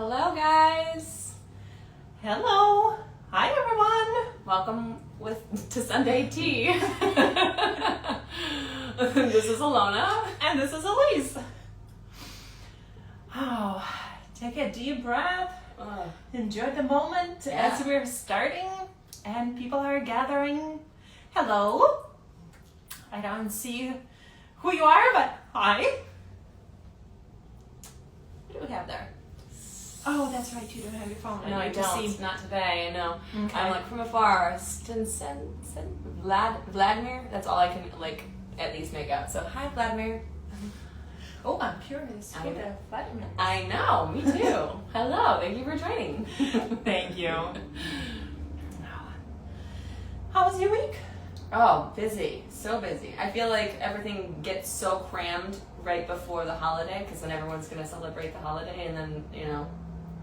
Hello, guys. Hello. Hi, everyone. Welcome to Sunday Tea. This is Alona. And this is Aleece. Oh, take a deep breath. Enjoy the moment as we're starting and people are gathering. Hello. I don't see who you are, but hi. What do we have there? Oh, that's right. You don't have your phone. No, I don't. Not today. I know. Okay. I'm from afar. Vladimir. That's all I can at least make out. So hi, Vladimir. Oh, I'm curious. Who the Vladimir is. I know. Me too. Hello. Thank you for joining. Thank you. How was your week? Oh, busy. So busy. I feel like everything gets so crammed right before the holiday because then everyone's going to celebrate the holiday and then,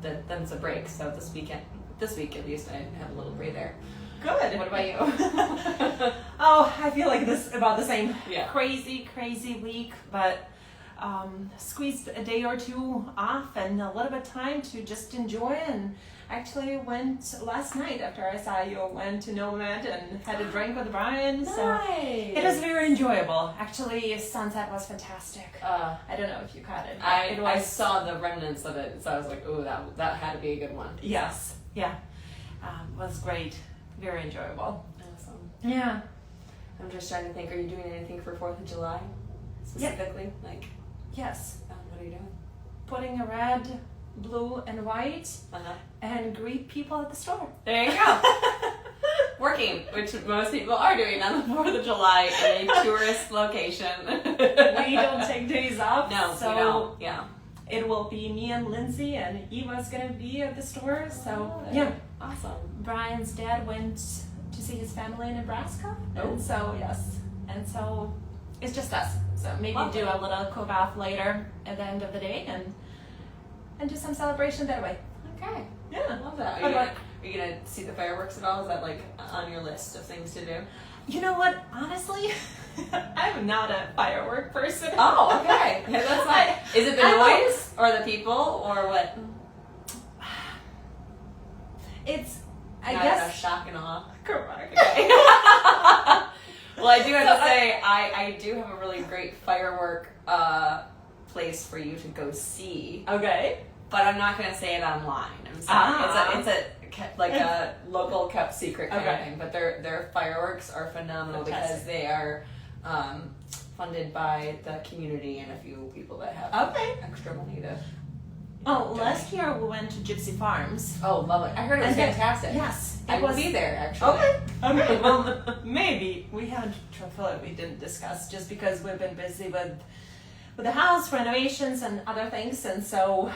then it's a break. So this week at least, I have a little breather. Good. What about you? Oh, I feel like this about the same. Yeah. Crazy week, but squeezed a day or two off and a little bit of time to just enjoy, and actually went last night after I saw you, went to Nomad and had a drink with Brian. Nice. So it was very enjoyable. Actually, sunset was fantastic. I don't know if you caught it. I saw the remnants of it, so I was like, "Ooh, that had to be a good one." Yes. Yeah. Was great. Very enjoyable. Awesome. Yeah. I'm just trying to think. Are you doing anything for 4th of July specifically? Yes. What are you doing? Putting a red, blue, and white, and greet people at the store. There you go. Working, which most people are doing on the 4th of July in a tourist location. We don't take days off. No, so we don't. Yeah. It will be me and Lindsay, and Eva's gonna be at the store. So yeah. Awesome. Brian's dad went to see his family in Nebraska. Oh. And so yes. And so it's just us. So maybe Lovely. do a little cook off later at the end of the day and do some celebration that way. Okay. Yeah. I love that. What about- Are you gonna see the fireworks at all? Is that on your list of things to do? You know what? Honestly, I'm not a firework person. Oh, okay. Yeah, that's fine. Is it the noise or the people or what? It's, I Not guess. enough shock and awe. Correct. Okay. Well, I do have to say, I do have a really great firework place for you to go see. Okay. But I'm not going to say it online. I'm sorry. It's a local kept secret kind of thing. But their fireworks are phenomenal. Fantastic. Because they are funded by the community and a few people that have extra money to. Oh, last year we went to Gypsy Farms. Oh, lovely! I heard it was fantastic. Yes, I will be there actually. Okay. Well, maybe we haven't. We didn't discuss just because we've been busy with the house renovations and other things, and so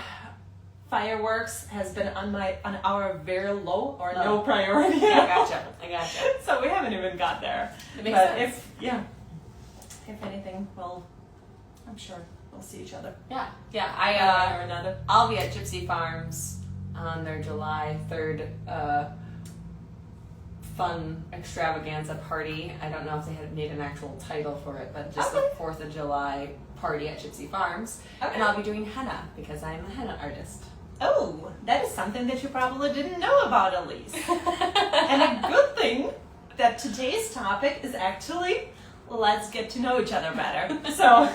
fireworks has been on our very low or no priority. Yeah, I gotcha. So we haven't even got there. It makes sense. If anything, I'm sure we'll see each other. Yeah. Or another. I'll be at Gypsy Farms on their July 3rd fun extravaganza party. I don't know if they had made an actual title for it, but just the 4th of July party at Gypsy Farms. Okay. And I'll be doing henna because I'm a henna artist. Oh, that is something that you probably didn't know about, Aleece. And a good thing that today's topic is actually let's get to know each other better. So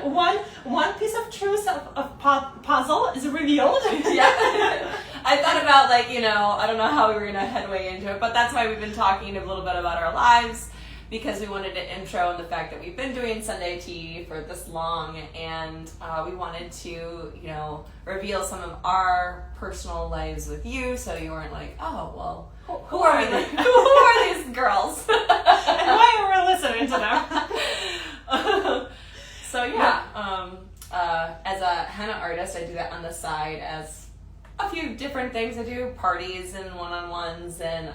one piece of truth of puzzle is revealed. Yeah. I thought about I don't know how we were going to headway into it, but that's why we've been talking a little bit about our lives, because we wanted to intro in the fact that we've been doing Sunday Tea for this long, and we wanted to, reveal some of our personal lives with you, so you weren't like, oh, well, who are these girls? And why are we listening to them? So as a henna artist, I do that on the side as a few different things. I do parties and one-on-ones, and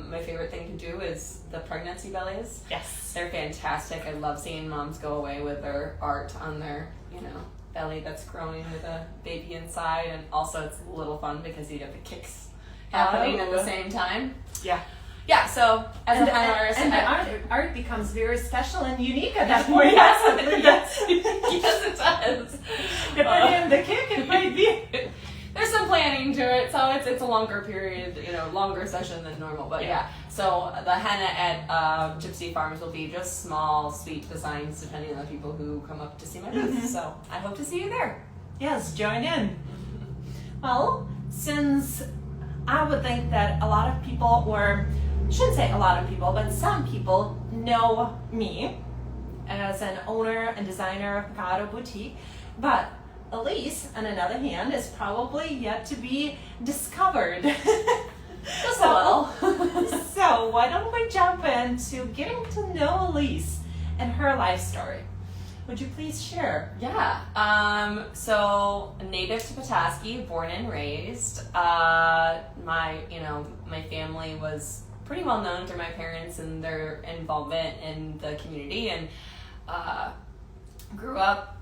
my favorite thing to do is the pregnancy bellies. Yes. They're fantastic. I love seeing moms go away with their art on their, belly that's growing with a baby inside, and also it's a little fun because you get the kicks happening at the same time. Yeah. Yeah, so as a henna artist... And the art becomes very special and unique at that point. Yes, it does. Depending on the kick, it might be... There's some planning into it, so it's a longer period, longer session than normal. But yeah, so the henna at Gypsy Farms will be just small, sweet designs depending on the people who come up to see my booth. So I hope to see you there. Yes, join in. Well, since I would think that a lot of people, or I shouldn't say a lot of people, but some people know me as an owner and designer of Picado Boutique, but Aleece, on another hand, is probably yet to be discovered. Just a little. So why don't we jump into getting to know Aleece and her life story? Would you please share? Yeah. So native to Petoskey, born and raised. My family was pretty well known through my parents and their involvement in the community, and grew up.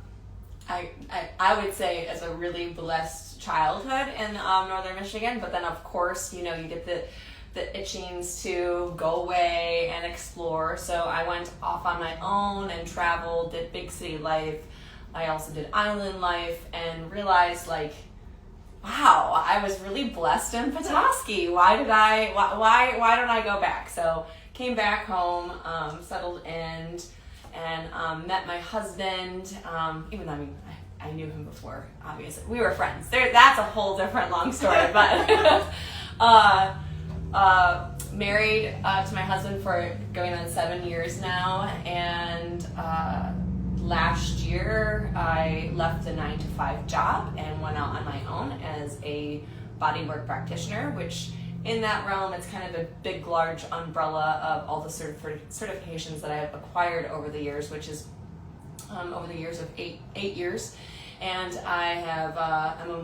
I would say as a really blessed childhood in northern Michigan, but then of course you get the itchings to go away and explore. So I went off on my own and traveled, did big city life. I also did island life and realized wow, I was really blessed in Petoskey. Why don't I go back? So came back home, settled in, and met my husband. Even though I knew him before, obviously we were friends. That's a whole different long story, but. Married to my husband for going on 7 years now, and last year I left the 9-to-5 job and went out on my own as a bodywork practitioner, which in that realm it's kind of a big large umbrella of all the certifications that I have acquired over the years, which is over the years of eight years. And I'm a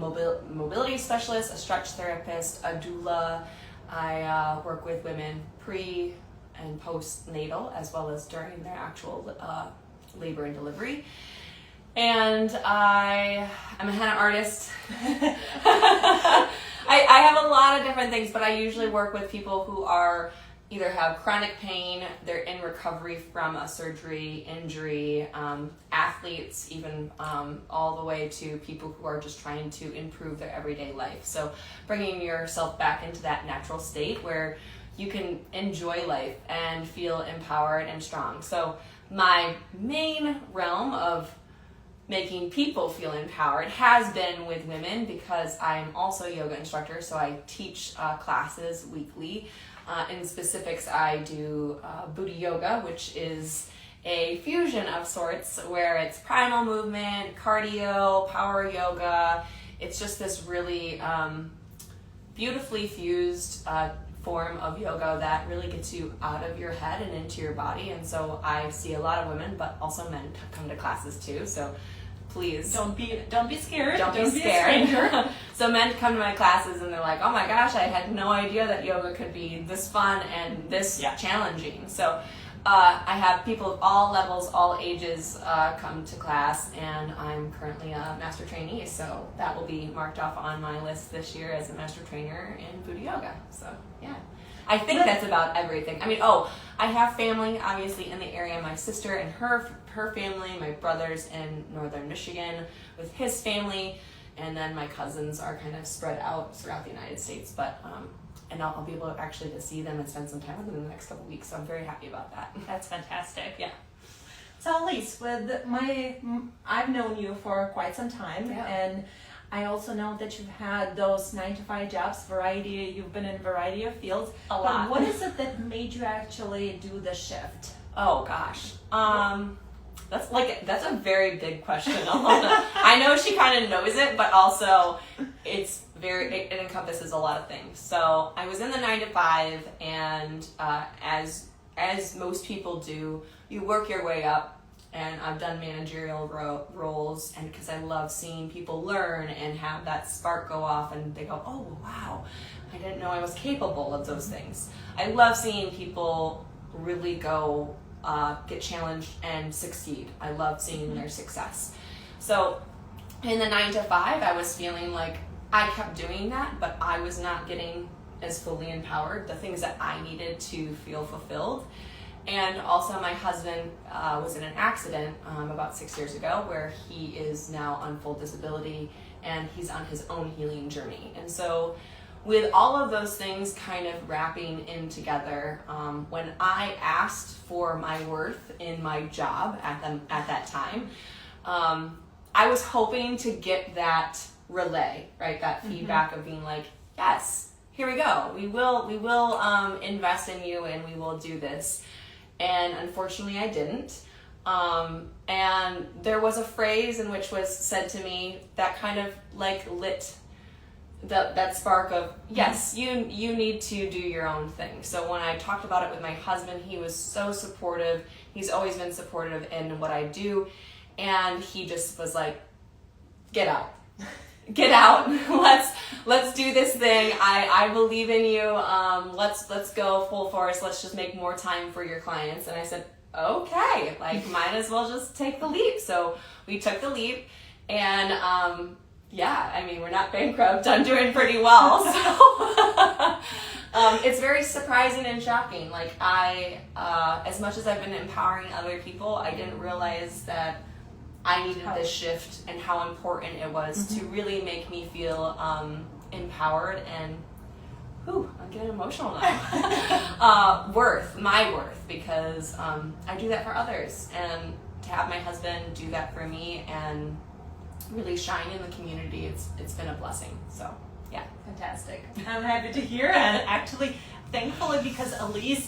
mobility specialist, a stretch therapist, a doula. I work with women pre and postnatal, as well as during their actual labor and delivery. And I'm a henna artist. I have a lot of different things, but I usually work with people who either have chronic pain, they're in recovery from a surgery, injury, athletes, even all the way to people who are just trying to improve their everyday life. So bringing yourself back into that natural state where you can enjoy life and feel empowered and strong. So my main realm of making people feel empowered has been with women, because I'm also a yoga instructor, so I teach classes weekly. In specifics, I do booty yoga, which is a fusion of sorts where it's primal movement, cardio, power yoga. It's just this really beautifully fused form of yoga that really gets you out of your head and into your body. And so I see a lot of women, but also men come to classes too. So please don't be scared. Don't be scared. A stranger. So men come to my classes and they're like, oh my gosh, I had no idea that yoga could be this fun and this challenging. So I have people of all levels, all ages come to class, and I'm currently a master trainee. So that will be marked off on my list this year as a master trainer in booty yoga. So yeah. I think that's about everything. I mean, I have family obviously in the area. My sister and her family, my brother's in northern Michigan with his family, and then my cousins are kind of spread out throughout the United States. But and I'll be able to see them and spend some time with them in the next couple of weeks. So I'm very happy about that. That's fantastic. Yeah. So Aleece, I've known you for quite some time, and I also know that you've had those 9-to-5 jobs, you've been in a variety of fields. A lot. But what is it that made you actually do the shift? Oh gosh. That's a very big question, Alona. I know she kind of knows it, but also it encompasses a lot of things. So I was in the 9-to-5, and as most people do, you work your way up. And I've done managerial roles, and because I love seeing people learn and have that spark go off, and they go, oh wow, I didn't know I was capable of those things. I love seeing people really go get challenged and succeed. I love seeing their success. So in the 9-to-5, I was feeling like I kept doing that, but I was not getting as fully empowered, the things that I needed to feel fulfilled. And also my husband was in an accident about 6 years ago where he is now on full disability and he's on his own healing journey. And so with all of those things kind of wrapping in together, when I asked for my worth in my job at that time, I was hoping to get that relay, right? That feedback of being like, yes, here we go. We will invest in you and we will do this. And unfortunately I didn't. And there was a phrase in which was said to me that kind of like lit that spark of, yes, you need to do your own thing. So when I talked about it with my husband, he was so supportive. He's always been supportive in what I do. And he just was like, get out. Get out. Let's do this thing. I believe in you. Let's go full force. Let's just make more time for your clients. And I said, okay, like might as well just take the leap. So we took the leap, and yeah, I mean, we're not bankrupt. I'm doing pretty well. So it's very surprising and shocking. Like as much as I've been empowering other people, I didn't realize that I needed this shift and how important it was to really make me feel empowered and, I'm getting emotional now. My worth, because I do that for others, and to have my husband do that for me and really shine in the community, it's been a blessing. So yeah. Fantastic. I'm happy to hear, and actually, thankfully, because Aleece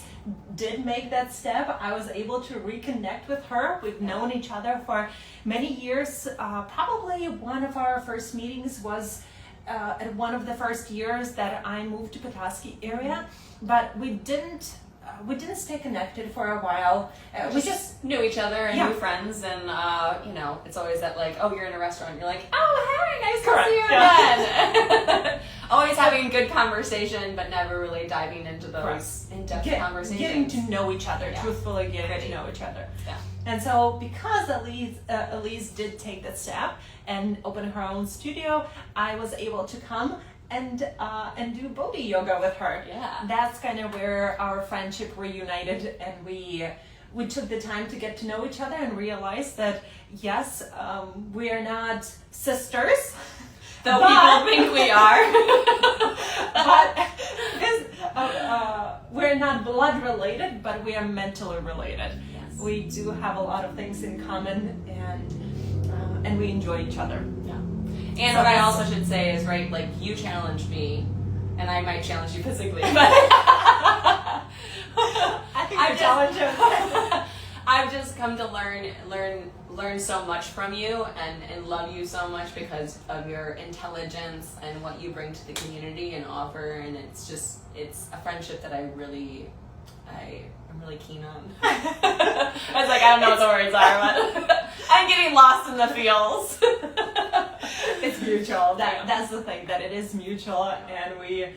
did make that step, I was able to reconnect with her. We've known each other for many years. Probably one of our first meetings was at one of the first years that I moved to Petoskey area, but we didn't stay connected for a while. We just knew each other and new friends, and it's always that like, oh, you're in a restaurant, you're like, oh, hey, nice to see you again. Always having good conversation, but never really diving into those in-depth conversations. Getting to know each other, truthfully getting to know each other. Yeah. And so because Aleece did take that step and open her own studio, I was able to come and do Bodhi yoga with her. Yeah. That's kind of where our friendship reunited, and we took the time to get to know each other and realize that yes, we are not sisters, though people think we are. But we're not blood related, but we are mentally related. Yes. We do have a lot of things in common, and we enjoy each other. Yeah. And what I also should say is, right, like you challenged me, and I might challenge you physically, but I think you're challenging. I've just come to learn so much from you and love you so much because of your intelligence and what you bring to the community and offer, and it's a friendship that I'm really keen on. I was like, I don't know what the words are, but I'm getting lost in the feels. It's mutual. That's the thing, that it is mutual, and we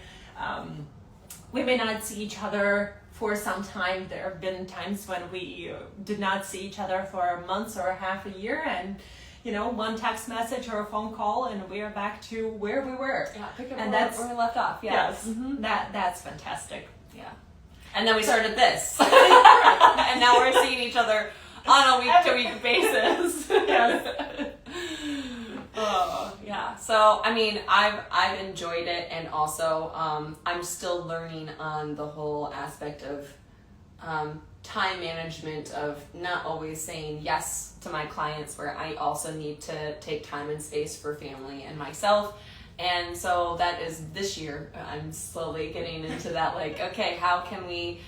may not see each other for some time. There have been times when we did not see each other for months or half a year, and one text message or a phone call, and we are back to where we were. Yeah, pick up and where we left off. Yes, that's fantastic. Yeah, and then we started this, and now we're seeing each other on a week-to-week basis. Yes. Yeah. So I mean, I've enjoyed it, and also I'm still learning on the whole aspect of time management, of not always saying yes to my clients, where I also need to take time and space for family and myself. And so that is this year. I'm slowly getting into that, like, okay, how can we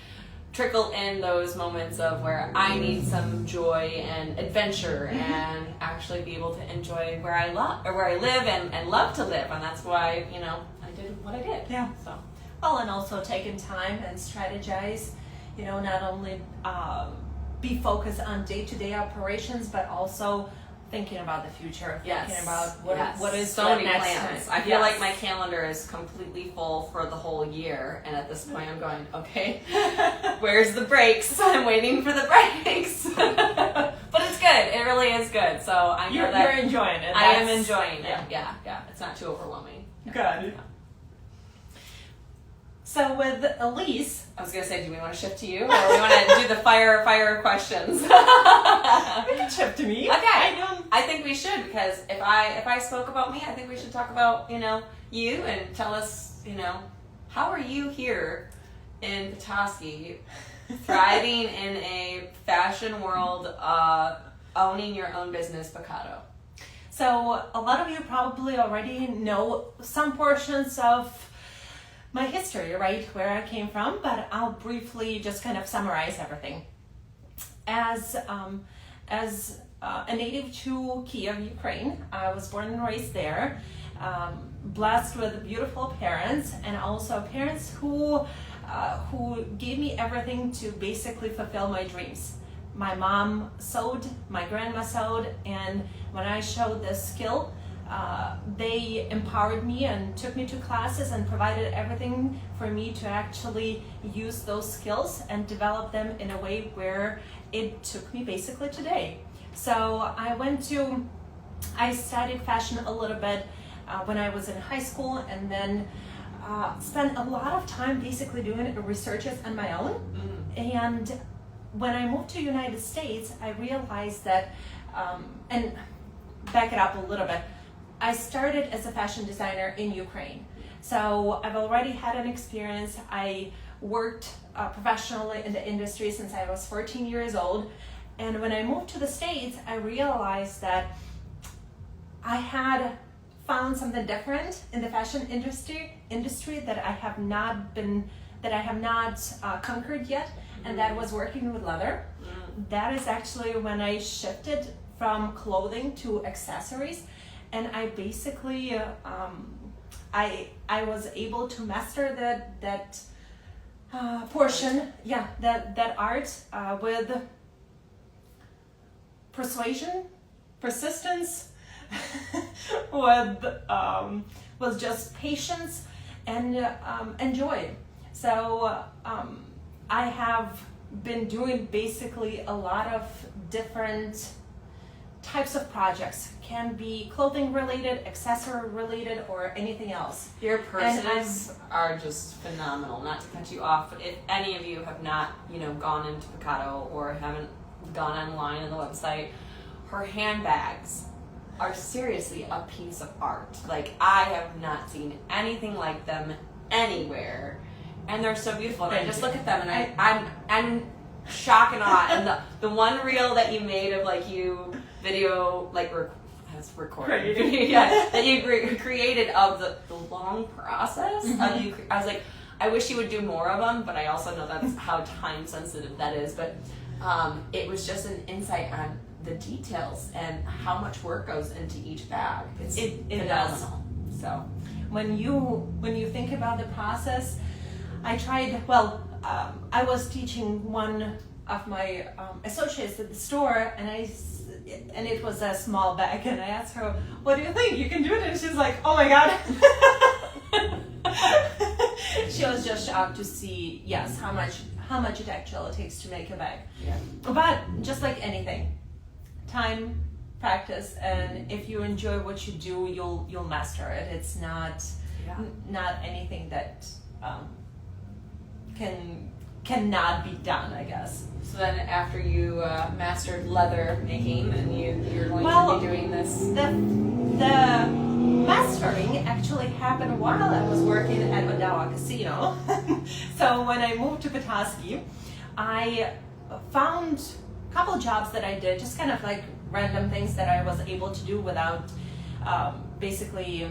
trickle in those moments of where I need some joy and adventure and actually be able to enjoy where I live and love to live. And that's why, I did what I did. Yeah. So, well, and also taking time and strategize, not only be focused on day-to-day operations, but also thinking about the future, thinking about what is so many next plans. time. I feel like my calendar is completely full for the whole year, and at this point I'm going, okay, where's the breaks? I'm waiting for the breaks. But it's good. It really is good. So I know you're enjoying it. I am enjoying it. Yeah. It's not too overwhelming. Good. Yeah. So with Aleece, I was gonna say, do we want to shift to you, or we want to do the fire questions? we can shift to me. Okay. I think we should, because if I spoke about me, I think we should talk about, you, and tell us, how are you here in Petoskey, thriving in a fashion world, owning your own business, Picado? So a lot of you probably already know some portions of my history, right, where I came from, but I'll briefly just kind of summarize everything. As a native to Kiev, Ukraine, I was born and raised there, blessed with beautiful parents, and also parents who gave me everything to basically fulfill my dreams. My mom sewed, my grandma sewed, and when I showed this skill, they empowered me and took me to classes and provided everything for me to actually use those skills and develop them in a way where it took me basically today. So I studied fashion a little bit when I was in high school, and then spent a lot of time basically doing researches on my own. And when I moved to the United States, I realized that, and back it up a little bit, I started as a fashion designer in Ukraine. So I've already had an experience. I worked professionally in the industry since I was 14 years old. And when I moved to the States, I realized that I had found something different in the fashion industry that I have not conquered yet, and that was working with leather. That is actually when I shifted from clothing to accessories, and I basically I was able to master that portion, that art with persuasion, persistence, with just patience and joy. So I have been doing basically a lot of different types of projects. Can be clothing related, accessory related, or anything else. Your purses are just phenomenal. Not to cut you off, but if any of you have not, gone into Picado or haven't gone online on the website, her handbags are seriously a piece of art. Like, I have not seen anything like them anywhere, and they're so beautiful. And I just look at them, and I'm shocked and awe. And the one reel that you made of you video recorded, that you created of the long process of you. I was like, I wish you would do more of them, but I also know that's how time sensitive that is. But it was just an insight on the details and how much work goes into each bag. It's phenomenal. So when you think about the process, I tried. I was teaching one of my associates at the store, and it was a small bag, and I asked her, "What do you think? You can do it?" And she's like, "Oh my god." She was just shocked to see, yes, how much it actually takes to make a bag. Yeah. But just like anything, time, practice, and if you enjoy what you do, you'll master it. It's not anything that cannot be done, I guess. So then, after you mastered leather making, and you're going to be doing this. The mastering actually happened while I was working at Odawa Casino. So when I moved to Petoskey, I found a couple jobs that I did, just kind of like random things that I was able to do without basically,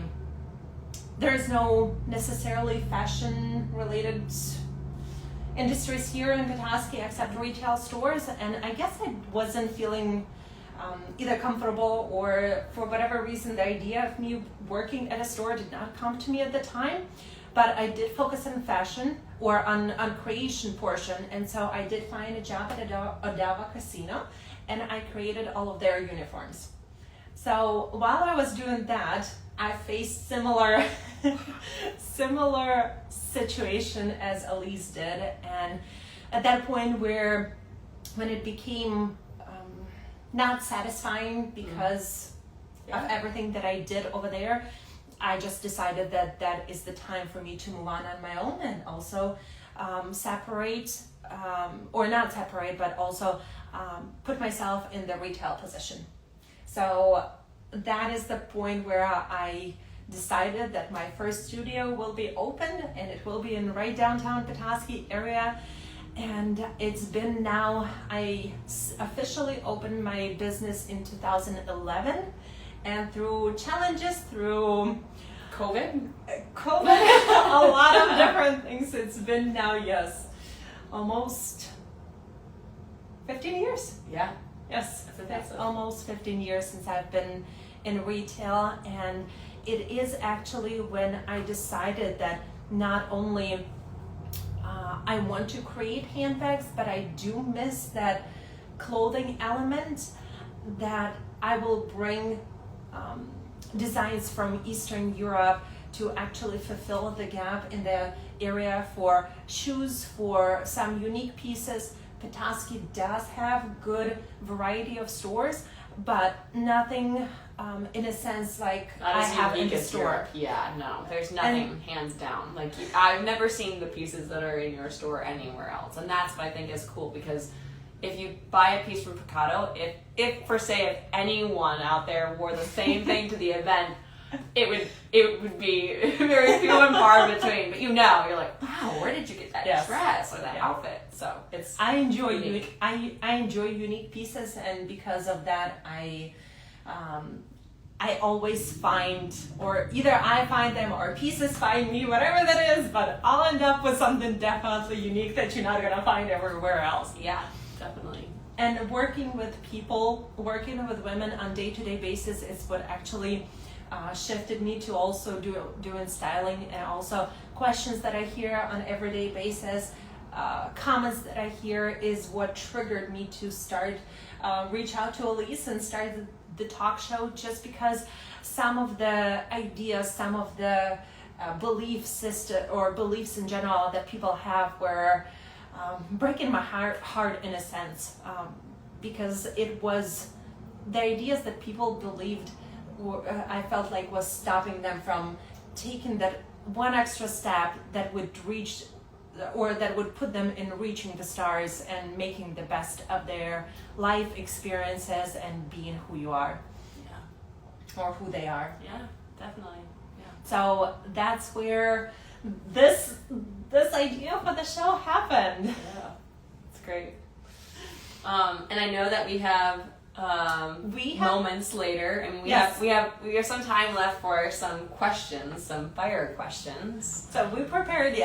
there's no necessarily fashion related industries here in Petoskey except retail stores, and I guess I wasn't feeling either comfortable, or for whatever reason the idea of me working at a store did not come to me at the time. But I did focus on fashion, or on creation portion, and so I did find a job at Odawa Casino, and I created all of their uniforms. So while I was doing that, I faced similar situation as Aleece did, and at that point when it became not satisfying because of everything that I did over there, I just decided that is the time for me to move on my own, and also separate, or not separate, but also put myself in the retail position. So that is the point where I decided that my first studio will be open, and it will be in right downtown Petoskey area. And it's been now, I officially opened my business in 2011, and through challenges, through COVID, a lot of different things, it's been now, yes, almost 15 years. Yeah. Yes, That's impressive. almost 15 years since I've been in retail, and it is actually when I decided that not only I want to create handbags, but I do miss that clothing element, that I will bring designs from Eastern Europe to actually fulfill the gap in the area for shoes, for some unique pieces. Petoskey does have good variety of stores, but nothing in a sense like Not I as have in unique the as store. Europe. Yeah, no, there's nothing hands down. Like I've never seen the pieces that are in your store anywhere else, and that's what I think is cool, because if you buy a piece from Picado, if anyone out there wore the same thing to the event, it would be very few and far between. But you're like, wow, where did you get that Yes. dress or that outfit? So it's I enjoy unique. I enjoy unique pieces, and because of that, I always find, or either I find them or pieces find me, whatever that is. But I'll end up with something definitely unique that you're not gonna find everywhere else. Yeah, definitely. And working with people, working with women on day-to-day basis is what actually shifted me to also doing styling, and also questions that I hear on everyday basis, comments that I hear is what triggered me to start reach out to Aleece and start the talk show, just because some of the ideas, some of the belief system or beliefs in general that people have were breaking my heart in a sense, because it was the ideas that people believed I felt like was stopping them from taking that one extra step that would reach, or that would put them in reaching the stars and making the best of their life experiences and being who you are. Yeah. Or who they are. Yeah, definitely. Yeah. So that's where this idea for the show happened. Yeah. It's great. And I know that we have moments later, and we have some time left for some questions, some fire questions. So we prepared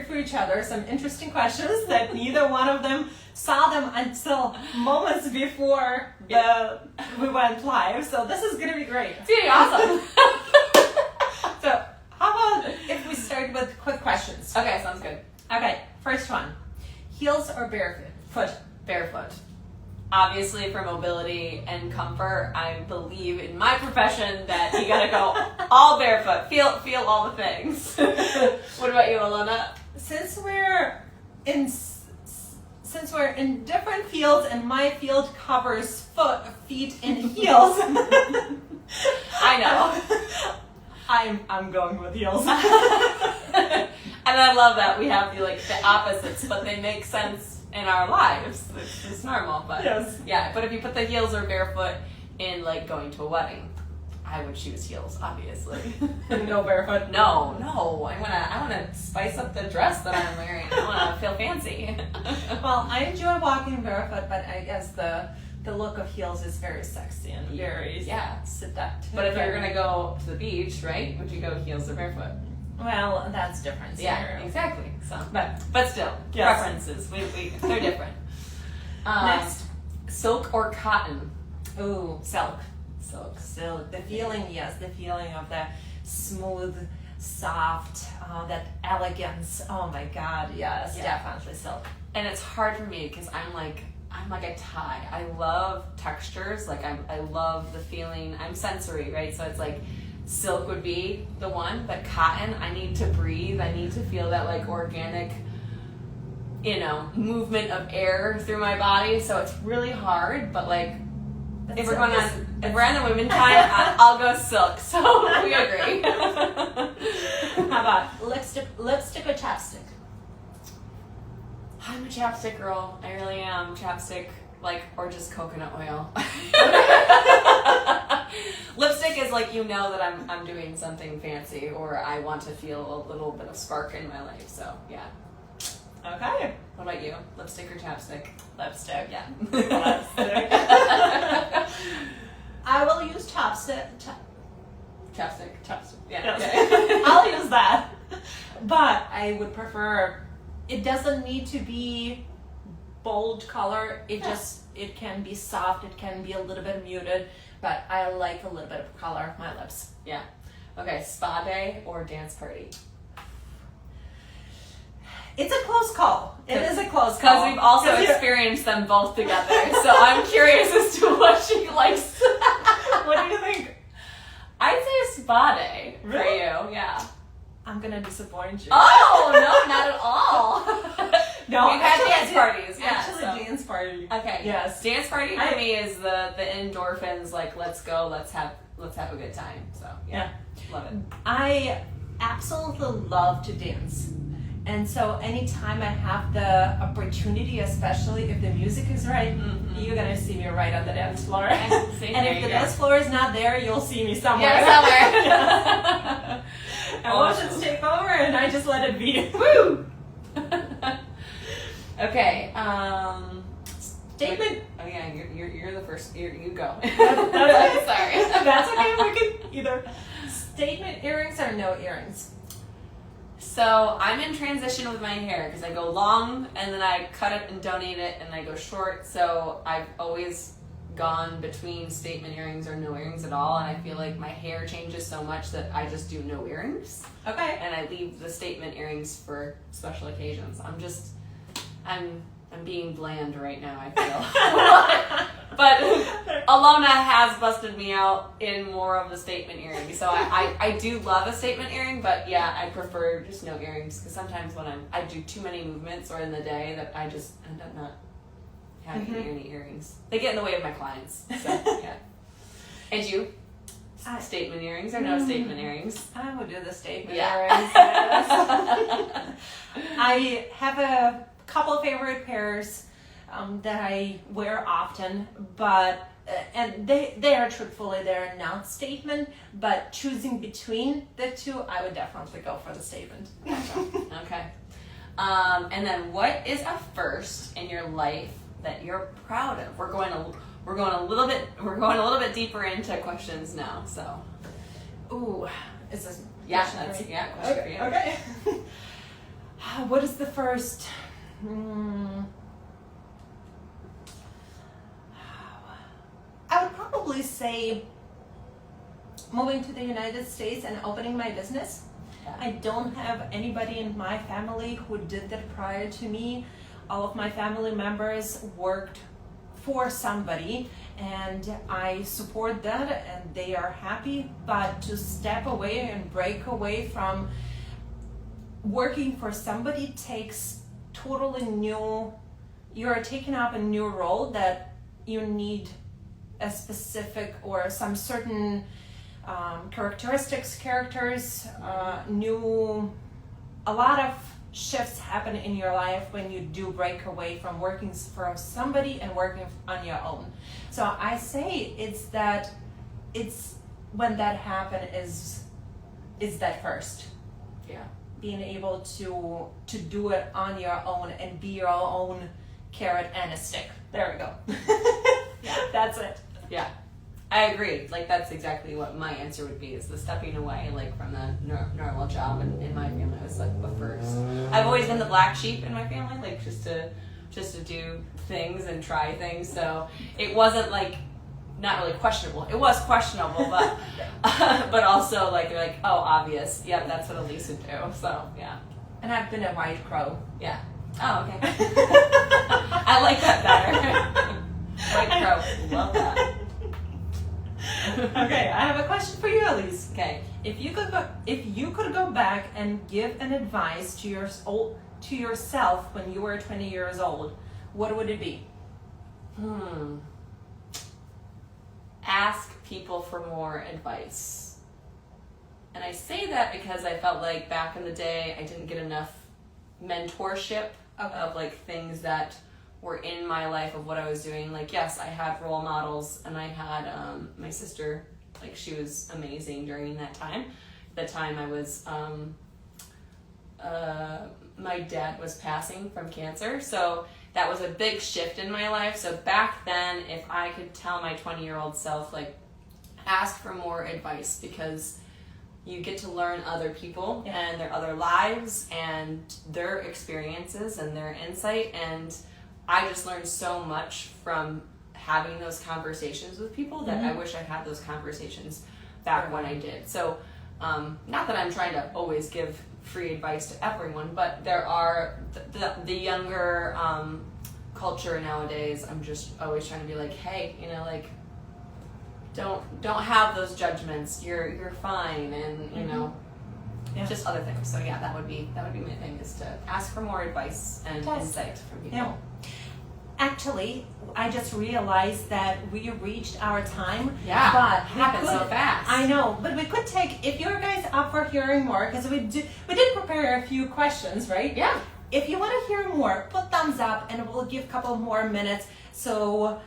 for each other some interesting questions that neither one of them saw them until moments before we went live. So this is gonna be great. It's gonna be awesome. So how about if we start with quick questions? Okay, sounds good. Okay, first one. Heels or barefoot? Barefoot. Obviously, for mobility and comfort, I believe in my profession that you gotta go all barefoot. Feel all the things. What about you, Alona? Since we're in different fields, and my field covers feet and heels, I know. I'm going with heels. And I love that we have the opposites, but they make sense in our lives. It's normal, but yes. Yeah. But if you put the heels or barefoot in going to a wedding, I would choose heels, obviously. No barefoot. No. I wanna spice up the dress that I'm wearing. I wanna feel fancy. Well, I enjoy walking barefoot, but I guess the look of heels is very sexy and very seductive. But if you're gonna go to the beach, right? Would you go heels or barefoot? Well, that's different. Yeah, exactly. So, but still, yes. preferences. They're different. Next, silk or cotton? ooh, Silk. the feeling, yes, the feeling of the smooth, soft, that elegance. Oh my God, yes, definitely silk. And it's hard for me because I'm like a tie. I love textures. I love the feeling. I'm sensory, right? So it's silk would be the one, but cotton, I need to breathe. I need to feel that organic, movement of air through my body. So it's really hard, but if we're on the women time, I'll go silk. So we agree. How about lipstick or chapstick? I'm a chapstick girl. I really am. Chapstick, or just coconut oil. like that I'm doing something fancy, or I want to feel a little bit of spark in my life. So yeah. Okay. What about you? Lipstick or chapstick? Lipstick. Yeah. Lipstick. I will use chapstick. Chapstick. Chapstick. Yeah. Yes. Okay. I'll use that. But I would prefer, it doesn't need to be bold color. It can be soft. It can be a little bit muted. But I like a little bit of color on my lips. Yeah. Okay. Spa day or dance party? It's a close call. It is a close call. Because we've also experienced them both together. So I'm curious as to what she likes. What do you think? I'd say a spa day for Really? you. Yeah. I'm gonna disappoint you. Oh, no, not at all. No, We've had actually, dance parties. Yeah, Actually, so. dance party. Okay. Yes. Dance party for me is the endorphins, like, let's go, let's have a good time. So, yeah. Love it. I absolutely love to dance. And so anytime I have the opportunity, especially if the music is right, you're gonna see me right on the dance floor. And if the dance floor is not there, you'll see me somewhere. Yeah, somewhere. Emotions take over and I just let it be. Woo! Okay. Statement. Oh yeah, you're the first. You go. That's okay. Sorry. That's okay. We can either statement earrings or no earrings. So I'm in transition with my hair because I go long and then I cut it and donate it and I go short. So I've always gone between statement earrings or no earrings at all, and I feel like my hair changes so much that I just do no earrings. Okay. And I leave the statement earrings for special occasions. I'm being bland right now, I feel. But Alona has busted me out in more of the statement earring. So I do love a statement earring, but yeah, I prefer just no earrings because sometimes when I do too many movements or in the day that I just end up not having any earrings. They get in the way of my clients. So yeah. And you? Statement earrings or no statement earrings? I would do the statement Yeah. earrings. Yes. I have a couple favorite pairs that I wear often, but and they are truthfully they're not statement, but choosing between the two, I would definitely go for the statement. Okay. And then what is a first in your life that you're proud of? We're going a little bit deeper into questions now. So, Ooh, is this question for me? question for you. Okay. What is the first? I would probably say moving to the United States and opening my business. Yeah. I don't have anybody in my family who did that prior to me. All of my family members worked for somebody, and I support that and they are happy, but to step away and break away from working for somebody takes totally new, you're taking up a new role that you need a specific or some certain characters, a lot of shifts happen in your life when you do break away from working for somebody and working on your own. So I say it's when that happens is that first. Yeah. Being able to do it on your own and be your own carrot and a stick. There we go. Yeah, that's it. Yeah. I agree. Like that's exactly what my answer would be: is the stepping away, like from the normal job. And in my family, it was like the first. I've always been the black sheep in my family, like just to do things and try things. So it wasn't like not really questionable. It was questionable, but but also like they're like, oh, obvious. Yep, that's what Aleece would do. So yeah. And I've been a white crow. Yeah. Oh, okay. I like that better. White crow. Love that. Okay, I have a question for you, Aleece. Okay. If you could go back and give an advice to yourself when you were 20 years old, what would it be? Ask people for more advice. And I say that because I felt like back in the day I didn't get enough mentorship of like things that were in my life of what I was doing. Like, yes, I had role models and I had my sister like she was amazing during that time. The time I was, my dad was passing from cancer, so that was a big shift in my life. So back then, if I could tell my 20-year-old self, like, ask for more advice, because you get to learn other people and their other lives and their experiences and their insight. And I just learned so much from having those conversations with people that I wish I had those conversations back when I did. So not that I'm trying to always give free advice to everyone, but there are the younger culture nowadays. I'm just always trying to be like, hey, you know, like, don't have those judgments. You're fine, and you know, just other things. So yeah, that would be my thing, is to ask for more advice and insight from people. Yeah. Actually, I just realized that we reached our time. Yeah, but it happened so fast. I know, but we could take, if you're guys up for hearing more, because we did prepare a few questions, right? Yeah. If you want to hear more, put thumbs up, and we'll give a couple more minutes so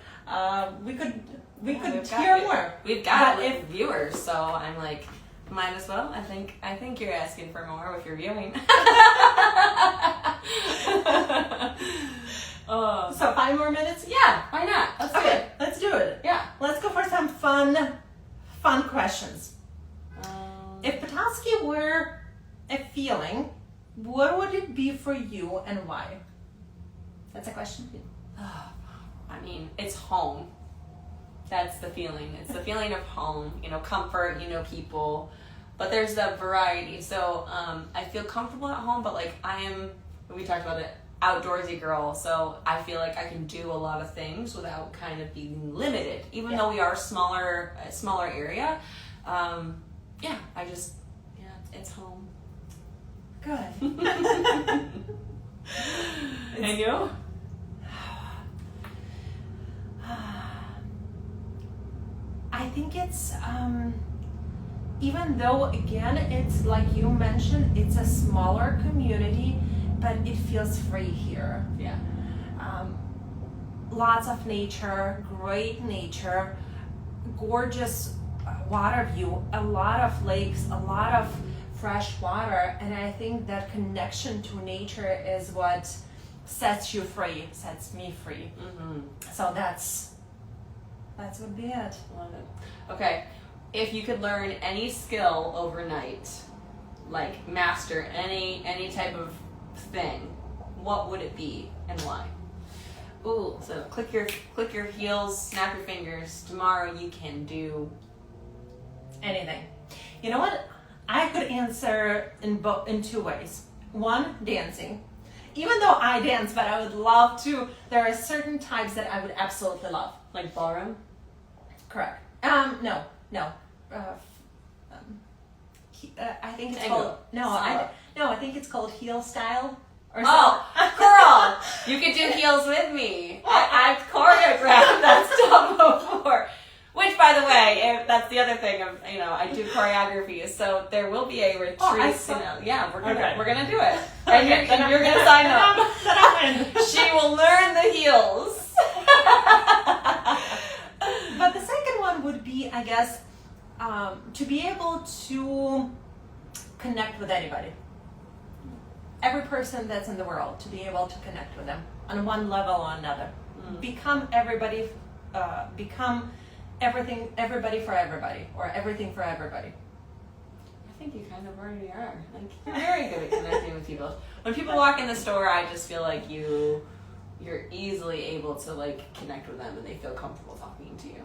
we could hear more. We've got viewers, so I'm like, might as well. I think you're asking for more if you're viewing. So 5 more minutes? Yeah, why not? Let's do it. Let's do it. Yeah. Let's go for some fun questions. If Petoskey were a feeling, what would it be for you and why? That's a question. I mean, it's home. That's the feeling. It's the feeling of home, you know, comfort, you know, people. But there's that variety. So I feel comfortable at home, but like we talked about it, outdoorsy girl. So I feel like I can do a lot of things without kind of being limited. Even though we are a smaller area. It's home. Good. And you? I think it's, even though, again, it's like you mentioned, it's a smaller community, but it feels free here. Yeah. Lots of nature, great nature, gorgeous water view, a lot of lakes, a lot of fresh water, and I think that connection to nature is what sets you free, sets me free. So that's would be it. Love it. Okay, if you could learn any skill overnight, like master any type of thing, what would it be and why? Ooh, so click your heels, snap your fingers. Tomorrow you can do anything. You know what? I could answer in 2 ways. One, dancing. Even though I dance, but I would love to. There are certain types that I would absolutely love. like ballroom. Correct. No. I think it's called I think it's called heel style. Or Girl, you could do heels with me. I've choreographed that stuff before. Which, by the way, that's the other thing of, you know, I do choreography, so there will be a retreat. We're gonna do it, and you're gonna sign up. She will learn the heels. But the second one would be, I guess, to be able to connect with anybody. Every person that's in the world, to be able to connect with them on one level or another. Become everybody, become everybody for everybody, or everything for everybody. I think you kind of already are. Like, you're very good at connecting with people. When people walk in the store, I just feel like you're easily able to like connect with them, and they feel comfortable talking to you.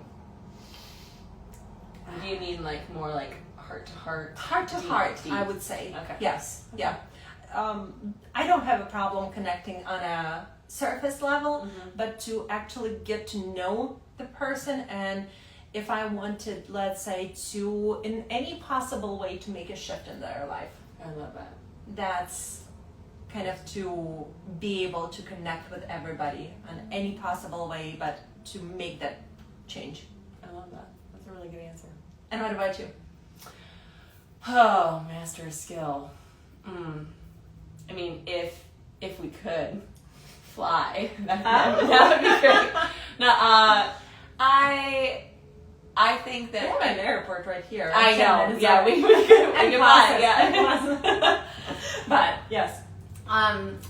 Do you mean like more like heart to heart? Heart to heart, I would say. Okay. Yes. Okay. Yeah. I don't have a problem connecting on a surface level, but to actually get to know the person, and if I wanted, let's say, to in any possible way to make a shift in their life. I love that. That's kind of to be able to connect with everybody in any possible way, but to make that change. I love that. That's a really good answer. And what about you? Oh, master a skill. I mean, if we could fly, that would be great. No, I think that we have an airport right here. I 10 know. minutes Yeah, away. we can buy. And Yeah. But yes.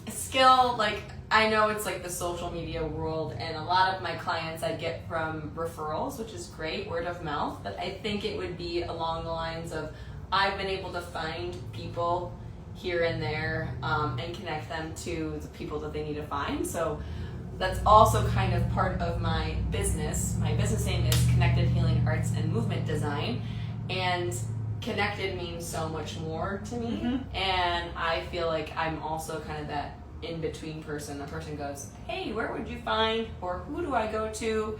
Skill, like, I know it's like the social media world, and a lot of my clients I get from referrals, which is great, word of mouth, but I think it would be along the lines of I've been able to find people here and there and connect them to the people that they need to find. So that's also kind of part of my business. My business name is Connected Healing Arts and Movement Design, and connected means so much more to me. Mm-hmm. And I feel like I'm also kind of that in-between person. A person goes, hey, where would you find, or who do I go to?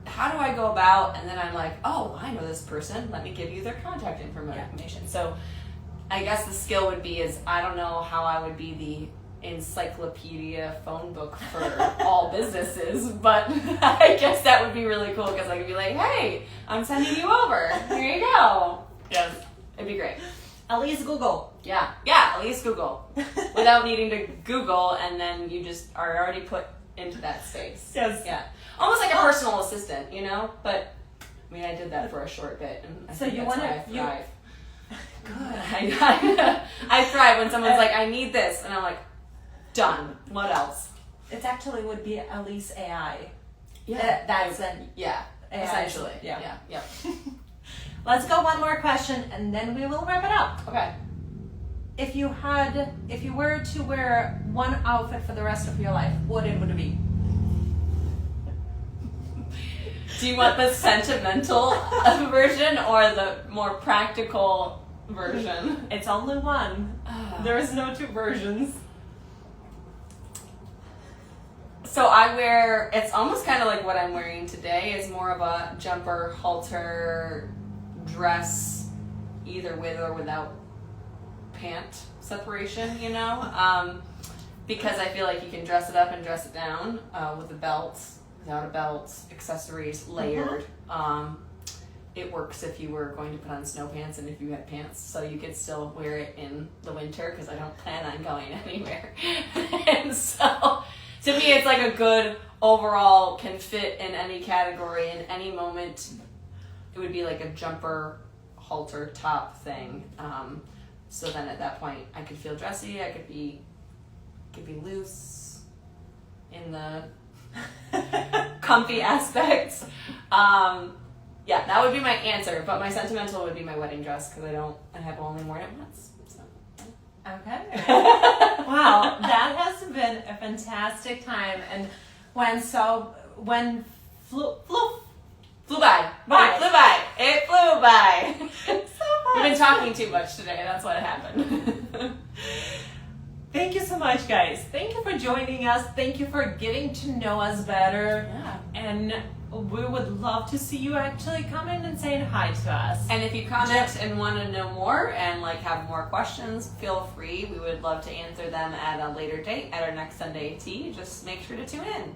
How do I go about? And then I'm like, oh, I know this person. Let me give you their contact information. So I guess the skill would be is I don't know how I would be the encyclopedia phone book for all businesses, but I guess that would be really cool because I could be like, hey, I'm sending you over. Here you go. Yes. It'd be great. Aleece Google. Yeah, Aleece Google. Without needing to Google, and then you just are already put into that space. Yes. Yeah. Almost like a personal assistant, you know? But, I mean, I did that for a short bit, and I think that's why I thrive. Good. I thrive when someone's like, I need this, and I'm like, done. What else? It actually would be Aleece AI. Yeah. That's it. Yeah. AI. Essentially. Yeah. Yeah. Let's go one more question, and then we will wrap it up. Okay. If you were to wear one outfit for the rest of your life, what it would be? Do you want the sentimental version or the more practical version? It's only one. There is no two versions. So it's almost kind of like what I'm wearing today is more of a jumper, halter, dress, either with or without pant separation, you know? Because I feel like you can dress it up and dress it down with a belt, without a belt, accessories, layered. It works if you were going to put on snow pants and if you had pants, so you could still wear it in the winter because I don't plan on going anywhere. And so, to me, it's like a good overall, can fit in any category, in any moment. It would be like a jumper, halter, top thing. So then at that point, I could feel dressy. I could be loose in the comfy aspects. Yeah, that would be my answer. But my sentimental would be my wedding dress because I have only worn it once. So. Okay. Wow, that has been a fantastic time, and when flew by. It flew by. So We've been talking too much today. That's what happened. Thank you so much, guys. Thank you for joining us. Thank you for getting to know us better. Yeah. And we would love to see you actually come in and saying hi to us. And if you comment and want to know more and like have more questions, feel free. We would love to answer them at a later date at our next Sunday tea. Just make sure to tune in.